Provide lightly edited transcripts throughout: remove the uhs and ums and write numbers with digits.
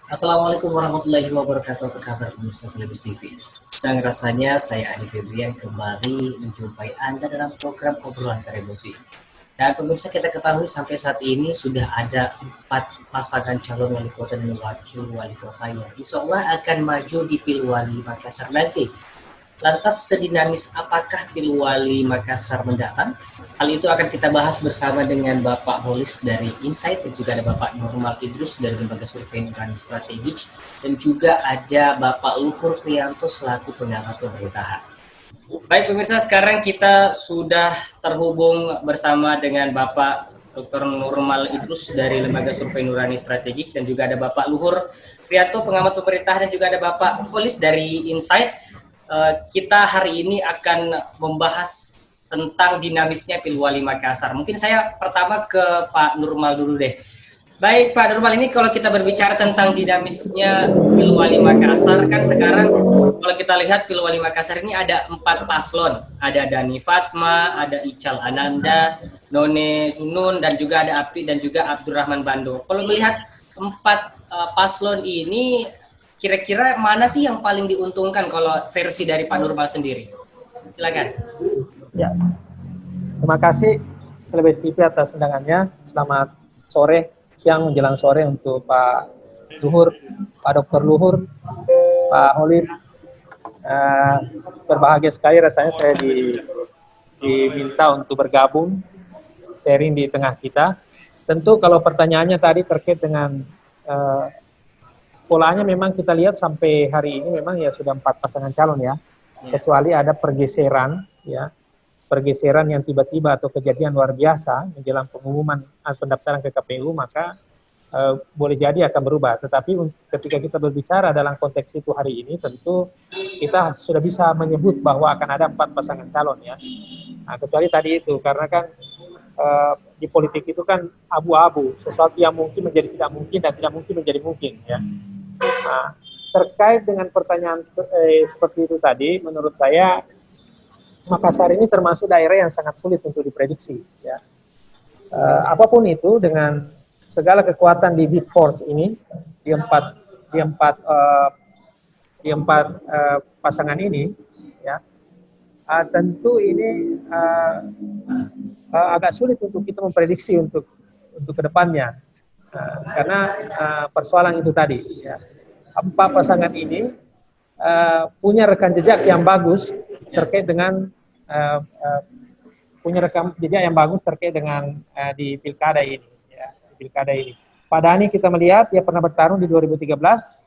Assalamualaikum warahmatullahi wabarakatuh. Apa kabar pemirsa Selebis TV? Sedang rasanya saya Adi Febrian kembali menjumpai Anda dalam program obrolan Karebosi. Dan pemirsa, kita ketahui sampai saat ini sudah ada 4 pasangan calon wali kota dan wakil wali kota yang insya Allah akan maju di Pilwali Makassar nanti. Lantas sedinamis apakah Pilwali Makassar mendatang? Hal itu akan kita bahas bersama dengan Bapak Holis dari Insight dan juga ada Bapak Nurmal Idrus dari Lembaga Survei Nurani Strategik dan juga ada Bapak Luhur Prianto selaku pengamat pemerintahan. Baik pemirsa, sekarang kita sudah terhubung bersama dengan Bapak Dr. Nurmal Idrus dari Lembaga Survei Nurani Strategik dan juga ada Bapak Luhur Prianto pengamat pemerintahan dan juga ada Bapak Holis dari Insight. Kita hari ini akan membahas tentang dinamisnya Pilwali Makassar. Mungkin saya pertama ke Pak Nurmal dulu deh. Baik Pak Nurmal, ini kalau kita berbicara tentang dinamisnya Pilwali Makassar, kan sekarang kalau kita lihat Pilwali Makassar ini ada 4 paslon. Ada Dani Fatma, ada Ical Ananda, None Sunun, dan juga ada Api dan juga Abdurrahman Bando. Kalau melihat 4 paslon ini, kira-kira mana sih yang paling diuntungkan kalau versi dari Pak Nurmal sendiri? Silakan. Ya, terima kasih Selebes TV atas undangannya. Selamat sore, siang menjelang sore untuk Pak Luhur, Pak Dr. Luhur, Pak Holis. Berbahagia sekali rasanya saya diminta untuk bergabung, sharing di tengah kita. Tentu kalau pertanyaannya tadi terkait dengan polanya memang kita lihat sampai hari ini memang ya sudah 4 pasangan calon ya. Kecuali ada pergeseran ya. Pergeseran yang tiba-tiba atau kejadian luar biasa menjelang pengumuman pendaftaran ke KPU, maka boleh jadi akan berubah. Tetapi ketika kita berbicara dalam konteks itu hari ini, tentu kita sudah bisa menyebut bahwa akan ada 4 pasangan calon ya. Nah, kecuali tadi itu, karena kan di politik itu kan abu-abu, sesuatu yang mungkin menjadi tidak mungkin dan tidak mungkin menjadi mungkin ya. Nah, terkait dengan pertanyaan seperti itu tadi, menurut saya Makassar ini termasuk daerah yang sangat sulit untuk diprediksi. Ya. Apapun itu, dengan segala kekuatan di Big Force ini, di empat pasangan ini, ya, tentu ini agak sulit untuk kita memprediksi untuk kedepannya, karena persoalan itu tadi. Ya. 4 pasangan ini punya rekam jejak yang bagus terkait dengan di pilkada ini ya, di pilkada ini. Pak Dhani kita melihat dia pernah bertarung di 2013,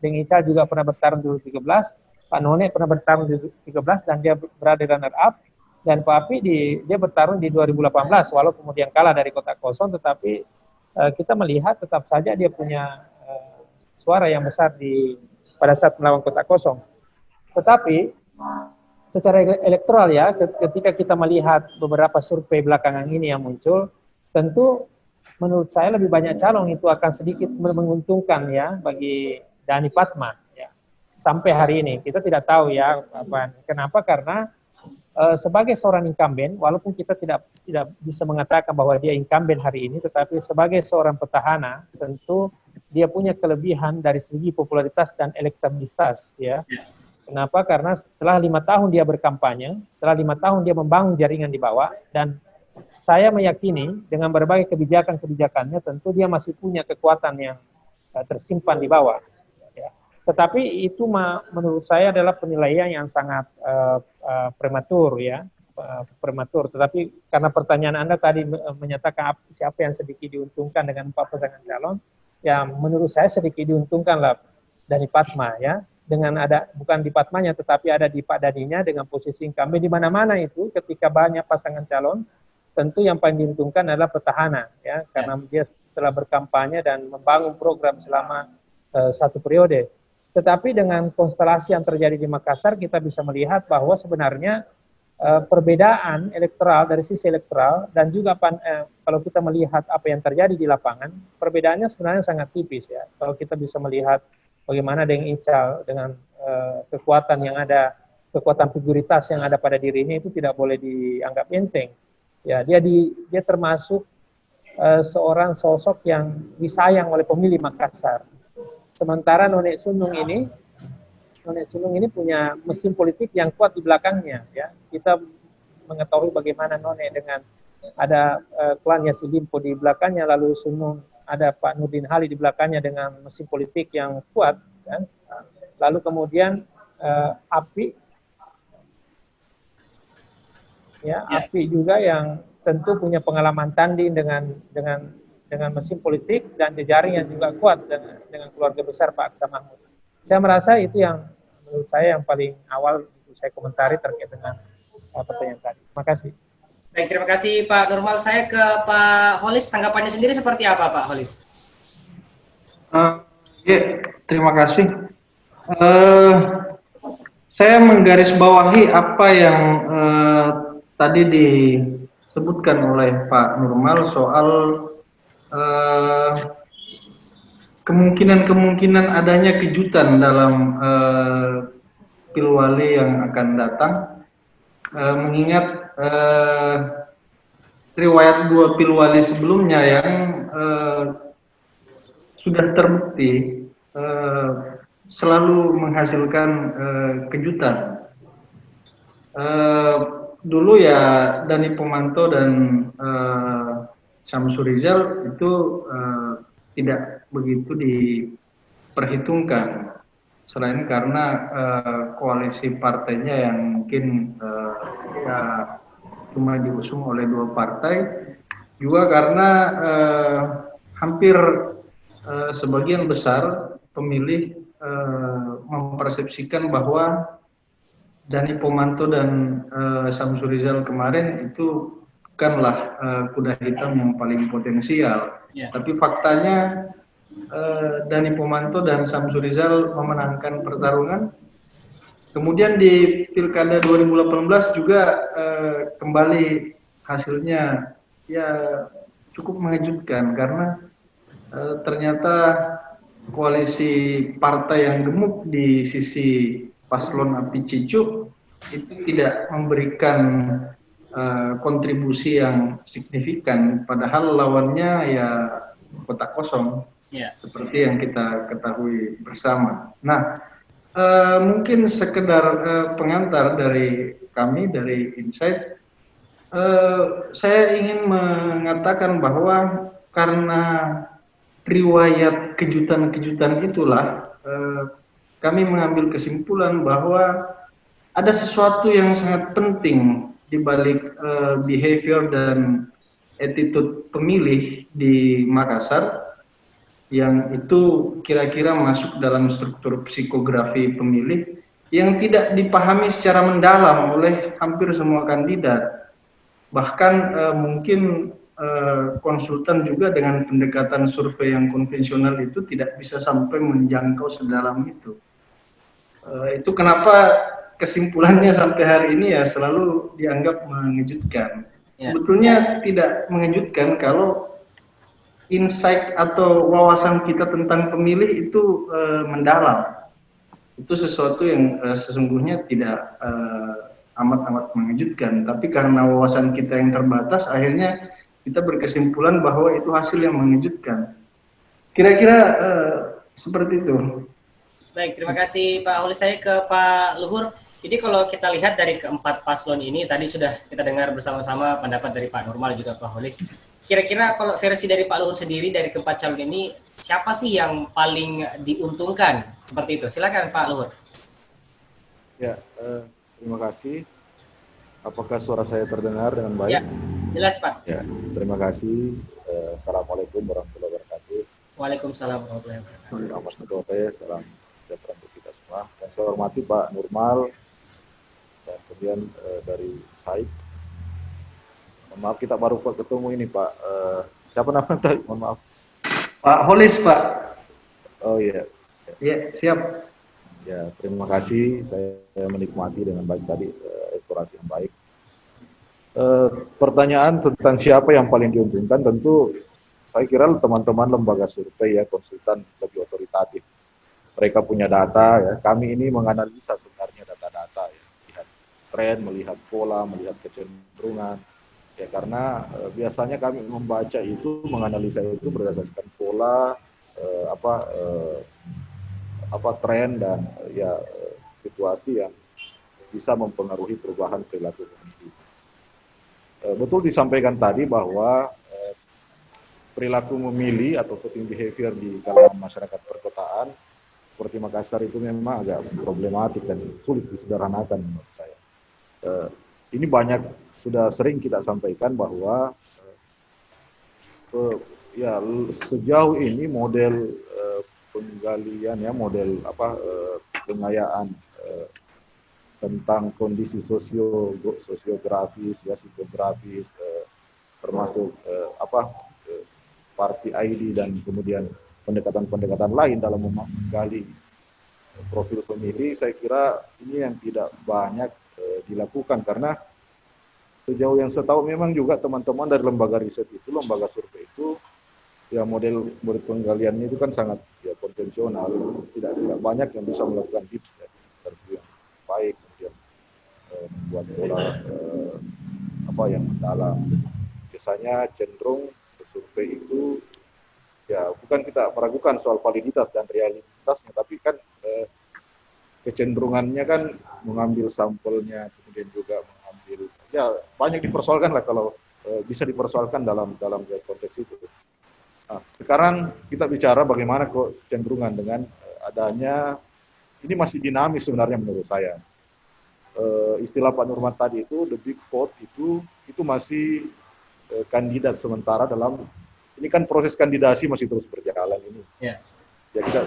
Deng Ical juga pernah bertarung di 2013, Pak None pernah bertarung di 2013 dan dia berada runner up, dan Pak Api dia bertarung di 2018 walau kemudian kalah dari kotak kosong, tetapi kita melihat tetap saja dia punya suara yang besar pada saat melawan kotak kosong. Tetapi secara elektoral ya, ketika kita melihat beberapa survei belakangan ini yang muncul, tentu menurut saya lebih banyak calon itu akan sedikit menguntungkan ya bagi Dani Fatma ya. Sampai hari ini kita tidak tahu ya kenapa, karena sebagai seorang incumbent, walaupun kita tidak bisa mengatakan bahwa dia incumbent hari ini, tetapi sebagai seorang petahana tentu dia punya kelebihan dari segi popularitas dan elektabilitas ya. Kenapa? Karena setelah 5 tahun dia berkampanye, setelah 5 tahun dia membangun jaringan di bawah, dan saya meyakini dengan berbagai kebijakan-kebijakannya tentu dia masih punya kekuatan yang tersimpan di bawah. Ya. Tetapi itu menurut saya adalah penilaian yang sangat prematur ya, prematur. Tetapi karena pertanyaan Anda tadi menyatakan siapa yang sedikit diuntungkan dengan 4 pasangan calon, ya menurut saya sedikit diuntungkan lah dari Fatma ya. Dengan ada, bukan di Fatmanya tetapi ada di Pak Daninya dengan posisi incumbent di mana-mana itu, ketika banyak pasangan calon tentu yang paling diuntungkan adalah petahana ya, karena dia setelah berkampanye dan membangun program selama 1 periode. Tetapi dengan konstelasi yang terjadi di Makassar, kita bisa melihat bahwa sebenarnya perbedaan elektoral dari sisi elektoral dan juga kalau kita melihat apa yang terjadi di lapangan, perbedaannya sebenarnya sangat tipis ya. Kalau kita bisa melihat bagaimana Deng Ical dengan kekuatan yang ada, kekuatan figuritas yang ada pada dirinya itu tidak boleh dianggap enteng. Ya, dia termasuk seorang sosok yang disayang oleh pemilih Makassar. Sementara None Sunung ini punya mesin politik yang kuat di belakangnya. Ya, kita mengetahui bagaimana None dengan ada klan Yasilimpo di belakangnya, lalu Sunung ada Pak Nurdin Halid di belakangnya dengan mesin politik yang kuat. Kan? Lalu kemudian API, ya, API juga yang tentu punya pengalaman tanding dengan mesin politik dan jejaring yang juga kuat dengan keluarga besar Pak Aksa Mahmud. Saya merasa itu yang menurut saya yang paling awal saya komentari terkait dengan pertanyaan tadi. Terima kasih. Baik, terima kasih Pak Nurmal. Saya ke Pak Holis, tanggapannya sendiri seperti apa Pak Holis? Ya, terima kasih. Saya menggarisbawahi apa yang tadi disebutkan oleh Pak Nurmal soal kemungkinan adanya kejutan dalam Pilwali yang akan datang, mengingat riwayat 2 Pilwali sebelumnya yang sudah terbukti selalu menghasilkan kejutan. Dulu ya Dani Pomanto dan Syamsur Rizal itu tidak begitu diperhitungkan, selain karena koalisi partainya yang mungkin ya cuma diusung oleh 2 partai, juga karena hampir sebagian besar pemilih mempersepsikan bahwa Dani Pomanto dan Syamsur Rizal kemarin itu bukanlah kuda hitam yang paling potensial. Tapi faktanya Dani Pomanto dan Syamsur Rizal memenangkan pertarungan. Kemudian di Pilkada 2018 juga kembali hasilnya ya cukup mengejutkan, karena ternyata koalisi partai yang gemuk di sisi paslon Api Cicu itu tidak memberikan kontribusi yang signifikan, padahal lawannya ya kotak kosong, seperti yang kita ketahui bersama. Nah, mungkin sekedar pengantar dari kami dari Insight, saya ingin mengatakan bahwa karena riwayat kejutan-kejutan itulah kami mengambil kesimpulan bahwa ada sesuatu yang sangat penting di balik behavior dan attitude pemilih di Makassar, yang itu kira-kira masuk dalam struktur psikografi pemilih yang tidak dipahami secara mendalam oleh hampir semua kandidat. Bahkan mungkin konsultan juga dengan pendekatan survei yang konvensional itu tidak bisa sampai menjangkau sedalam itu. Itu kenapa kesimpulannya sampai hari ini ya selalu dianggap mengejutkan. Sebetulnya tidak mengejutkan kalau insight atau wawasan kita tentang pemilih itu mendalam. Itu sesuatu yang sesungguhnya tidak amat-amat mengejutkan. Tapi karena wawasan kita yang terbatas, akhirnya kita berkesimpulan bahwa itu hasil yang mengejutkan. Kira-kira seperti itu. Baik, terima kasih Pak Holis. Saya ke Pak Luhur. Jadi kalau kita lihat dari keempat paslon ini, tadi sudah kita dengar bersama-sama pendapat dari Pak Nurmal juga Pak Holis. Kira-kira kalau versi dari Pak Luhur sendiri dari keempat calon ini, siapa sih yang paling diuntungkan? Seperti itu. Silakan Pak Luhur. Ya, terima kasih. Apakah suara saya terdengar dengan baik? Ya, jelas Pak. Ya, terima kasih. Assalamualaikum warahmatullahi wabarakatuh. Waalaikumsalam warahmatullahi wabarakatuh. Selamat sore, salam sejahtera untuk kita semua. Dan saya hormati Pak Nurmal dan kemudian dari Said. Maaf kita baru ketemu ini Pak. Siapa namanya tadi? Mohon maaf. Pak Holis Pak. Oh iya. Ya, siap. Ya, terima kasih. Saya menikmati dengan baik tadi eksplorasi yang baik. Pertanyaan tentang siapa yang paling diuntungkan, tentu saya kira teman-teman lembaga survei ya, konsultan lebih otoritatif. Mereka punya data ya. Kami ini menganalisa sebenarnya data-data ya, melihat tren, melihat pola, melihat kecenderungan. Ya karena biasanya kami membaca itu, menganalisa itu berdasarkan pola tren dan situasi yang bisa mempengaruhi perubahan perilaku pemilih. Betul disampaikan tadi bahwa perilaku memilih atau voting behavior di kalangan masyarakat perkotaan seperti Makassar itu memang agak problematik dan sulit disederhanakan menurut saya. Ini banyak sudah sering kita sampaikan bahwa sejauh ini model penggalian model pengayaan tentang kondisi sosiografis psikografis termasuk party ID dan kemudian pendekatan-pendekatan lain dalam menggali profil pemilih, saya kira ini yang tidak banyak dilakukan karena sejauh yang saya tahu memang juga teman-teman dari lembaga riset itu, lembaga survei itu, model penggaliannya itu kan sangat konvensional, tidak banyak yang bisa melakukan tips interview yang baik, kemudian membuat pola yang mendalam. Biasanya cenderung survei itu bukan kita meragukan soal validitas dan realitasnya, tapi kan kecenderungannya kan mengambil sampelnya, kemudian juga mengambil banyak dipersoalkan lah kalau bisa dipersoalkan dalam konteks itu. Nah, sekarang kita bicara bagaimana kecenderungan dengan adanya ini masih dinamis sebenarnya menurut saya. Istilah Pak Nurman tadi itu the big vote itu masih kandidat sementara dalam ini kan proses kandidasi masih terus berjalan ini. Ya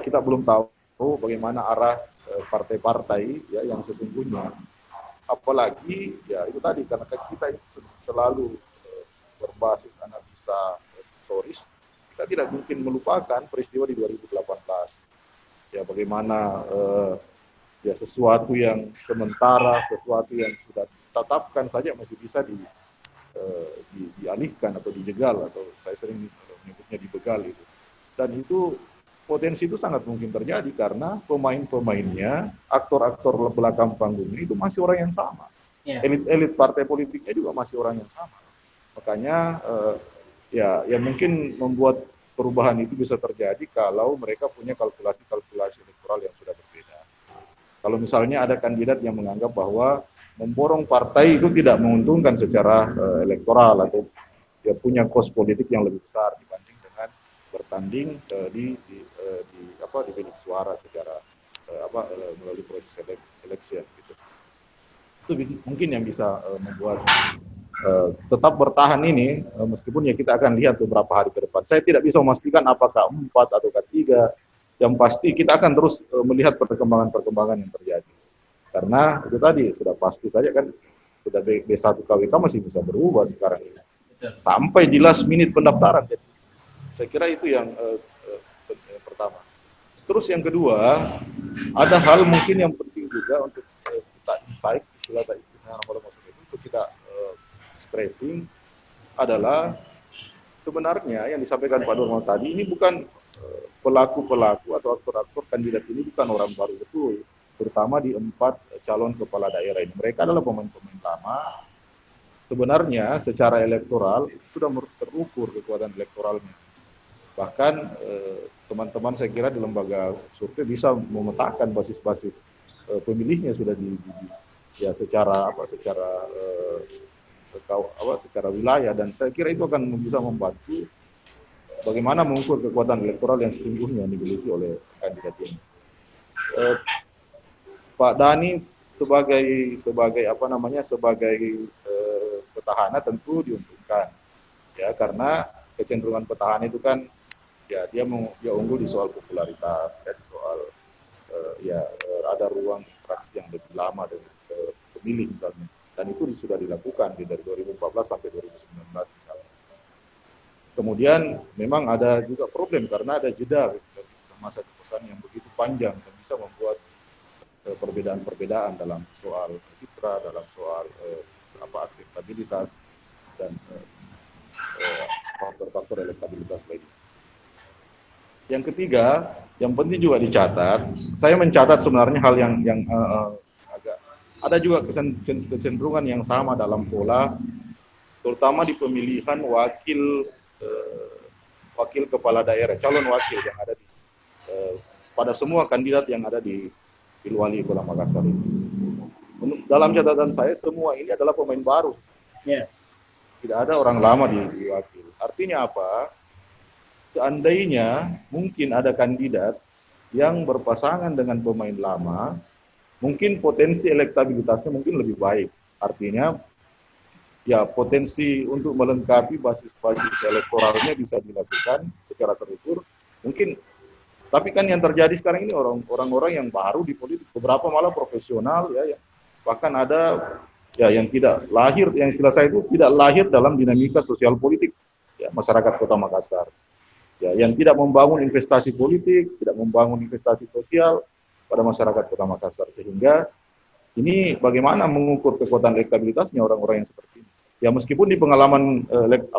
kita belum tahu bagaimana arah partai-partai yang sesungguhnya. Apalagi itu tadi karena kita selalu berbasis analisa historis, kita tidak mungkin melupakan peristiwa di 2018. Bagaimana sesuatu yang sementara, sesuatu yang sudah ditetapkan saja masih bisa dialihkan atau dijegal, atau saya sering menyebutnya dibegal itu. Dan itu potensi itu sangat mungkin terjadi karena pemain-pemainnya, aktor-aktor belakang panggung itu masih orang yang sama. Elit-elit partai politiknya juga masih orang yang sama. Makanya mungkin membuat perubahan itu bisa terjadi kalau mereka punya kalkulasi-kalkulasi elektoral yang sudah berbeda. Kalau misalnya ada kandidat yang menganggap bahwa memborong partai itu tidak menguntungkan secara elektoral atau punya kos politik yang lebih besar dibanding dengan bertanding di bilik suara secara melalui proses election gitu. Itu mungkin yang bisa membuat tetap bertahan ini, meskipun kita akan lihat beberapa hari ke depan. Saya tidak bisa memastikan apakah 4 atau 3. Yang pasti kita akan terus melihat perkembangan-perkembangan yang terjadi. Karena itu tadi sudah pasti saja kan, sudah B1 KWK masih bisa berubah sekarang ini. Sampai di last minute pendaftaran. Jadi, saya kira itu yang pertama. Terus yang kedua, ada hal mungkin yang penting juga untuk kita insight, untuk kita stressing adalah sebenarnya yang disampaikan Pak Nurman tadi ini bukan pelaku-pelaku atau aktor-aktor kandidat ini bukan orang baru betul, terutama di 4 calon kepala daerah ini. Mereka adalah pemain-pemain lama. Sebenarnya secara elektoral sudah terukur kekuatan elektoralnya. Bahkan teman-teman saya kira di lembaga survei bisa memetakan basis-basis pemilihnya sudah secara wilayah, dan saya kira itu akan bisa membantu bagaimana mengukur kekuatan elektoral yang sesungguhnya dimiliki oleh kandidat ini. Pak Dhani sebagai petahana tentu diuntungkan karena kecenderungan petahana itu kan dia unggul di soal popularitas, di soal ada ruang interaksi yang lebih lama dengan pemilih misalnya, dan itu sudah dilakukan dari 2014 sampai 2019 misalnya. Kemudian memang ada juga problem karena ada jeda masa kekuasaan yang begitu panjang dan bisa membuat perbedaan-perbedaan dalam soal citra, dalam soal akseptabilitas dan faktor-faktor elektabilitas lainnya. Yang ketiga, yang penting juga dicatat, saya mencatat sebenarnya hal yang agak ada juga kecenderungan yang sama dalam pola, terutama di pemilihan wakil kepala daerah, calon wakil yang ada di pada semua kandidat yang ada di Pilwali Kota Makassar ini. Dalam catatan saya semua ini adalah pemain baru. Yeah. Tidak ada orang lama di wakil. Artinya apa? Seandainya mungkin ada kandidat yang berpasangan dengan pemain lama, mungkin potensi elektabilitasnya mungkin lebih baik. Artinya ya potensi untuk melengkapi basis-basis elektoralnya bisa dilakukan secara terukur. Mungkin, tapi kan yang terjadi sekarang ini orang-orang yang baru di politik, beberapa malah profesional ya, bahkan ada ya yang tidak lahir, yang istilah saya itu tidak lahir dalam dinamika sosial politik ya masyarakat Kota Makassar. Ya, yang tidak membangun investasi politik, tidak membangun investasi sosial pada masyarakat Kota Makassar, sehingga ini bagaimana mengukur kekuatan elektabilitasnya orang-orang yang seperti ini. Ya meskipun di pengalaman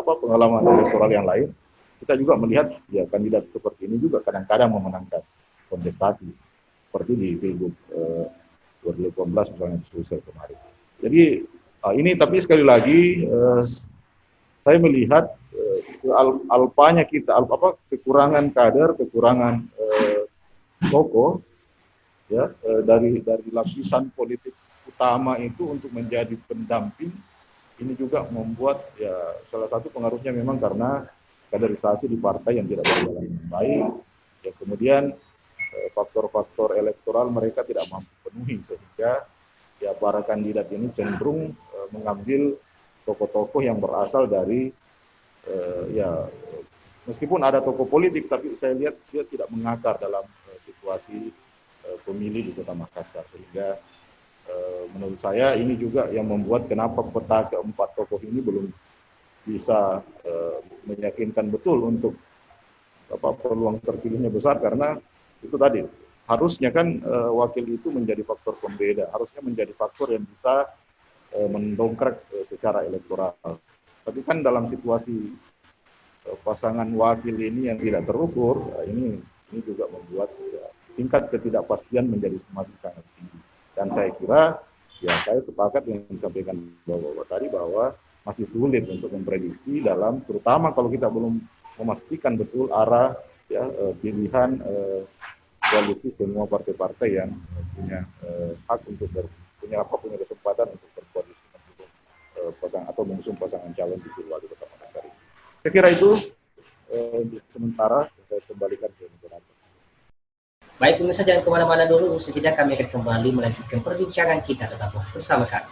pengalaman elektoral yang lain, kita juga melihat ya kandidat seperti ini juga kadang-kadang memenangkan kontestasi seperti di Pilgub 2018 misalnya Sulsel kemarin. Jadi ini tapi sekali lagi saya melihat alpanya kita, kekurangan kader, kekurangan tokoh ya dari lapisan politik utama itu untuk menjadi pendamping. Ini juga membuat ya salah satu pengaruhnya memang karena kaderisasi di partai yang tidak berjalan dengan baik. Ya kemudian faktor-faktor elektoral mereka tidak mampu penuhi, sehingga ya para kandidat ini cenderung mengambil tokoh-tokoh yang berasal dari ya meskipun ada tokoh politik, tapi saya lihat dia tidak mengakar dalam situasi pemilih di Kota Makassar, sehingga menurut saya ini juga yang membuat kenapa peta keempat tokoh ini belum bisa meyakinkan betul untuk peluang terpilihnya besar, karena itu tadi harusnya kan wakil itu menjadi faktor pembeda, harusnya menjadi faktor yang bisa mendongkrak secara elektoral. Tapi kan dalam situasi pasangan wakil ini yang tidak terukur, ini juga membuat ya, tingkat ketidakpastian menjadi semakin sangat tinggi. Dan saya kira, ya saya sepakat dengan yang disampaikan Bapak tadi bahwa masih sulit untuk memprediksi dalam, terutama kalau kita belum memastikan betul arah ya pilihan koalisi semua partai-partai yang punya hak untuk punya kesempatan untuk berkoalisi atau mengusung pasangan calon di Pilwali Kota Makassar ini. Saya kira itu sementara saya kembalikan ke moderator. Baik, pemirsa jangan kemana-mana dulu, sejenak kami akan kembali melanjutkan perbincangan kita, tetaplah bersama kami.